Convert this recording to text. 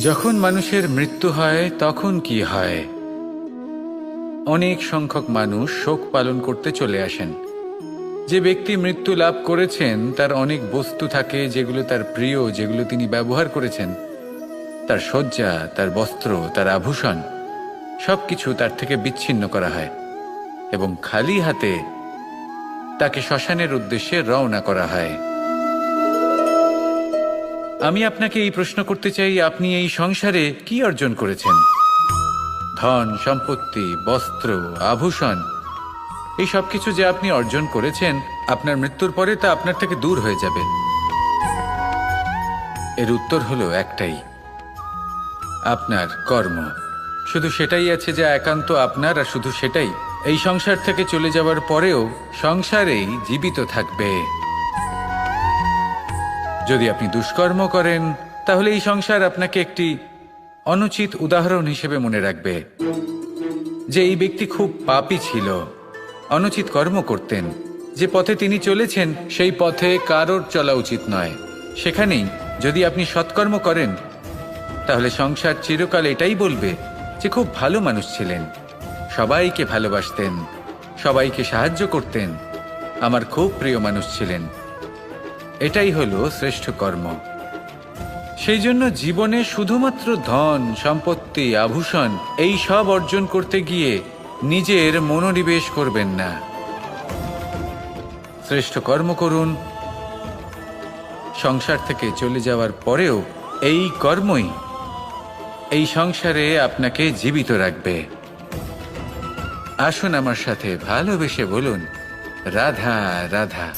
যখন মানুষের মৃত্যু হয় তখন কি হয়? অনেক সংখ্যক মানুষ শোক পালন করতে চলে আসেন। যে ব্যক্তি মৃত্যু লাভ করেছেন তার অনেক বস্তু থাকে যেগুলো তার প্রিয়, যেগুলো তিনি ব্যবহার করেছেন। তার শয্যা, তার বস্ত্র, তার আভূষণ সবকিছু তার থেকে বিচ্ছিন্ন করা হয় এবং খালি হাতে তাকে শ্মশানের উদ্দেশ্যে রওনা করা হয়। আমি আপনাকে এই প্রশ্ন করতে চাই, আপনি এই সংসারে কি অর্জন করেছেন? ধন, সম্পত্তি, বস্ত্র, আভূষণ, এই সব কিছু যে আপনি অর্জন করেছেন, আপনার মৃত্যুর পরে তা আপনার থেকে দূর হয়ে যাবে। এর উত্তর হলো একটাই, আপনার কর্ম। শুধু সেটাই আছে যা একান্ত আপনার, আর শুধু সেটাই এই সংসার থেকে চলে যাওয়ার পরেও সংসারেই জীবিত থাকবে। যদি আপনি দুষ্কর্ম করেন তাহলে এই সংসার আপনাকে একটি অনুচিত উদাহরণ হিসেবে মনে রাখবে যে এই ব্যক্তি খুব পাপী ছিল, অনুচিত কর্ম করতেন। যে পথে তিনি চলেছেন সেই পথে কারোর চলা উচিত নয়। সেখানেই যদি আপনি সৎকর্ম করেন তাহলে সংসার চিরকাল এটাই বলবে যে খুব ভালো মানুষ ছিলেন, সবাইকে ভালোবাসতেন, সবাইকে সাহায্য করতেন, আমার খুব প্রিয় মানুষ ছিলেন। এটাই হলো শ্রেষ্ঠ কর্ম। সেই জন্য জীবনে শুধুমাত্র ধন, সম্পত্তি, আভূষণ এই সব অর্জন করতে গিয়ে নিজের মনোনিবেশ করবেন না। শ্রেষ্ঠ কর্ম করুন। সংসার থেকে চলে যাওয়ার পরেও এই কর্মই এই সংসারে আপনাকে জীবিত রাখবে। আসুন আমার সাথে ভালোবেসে বলুন, রাধা রাধা।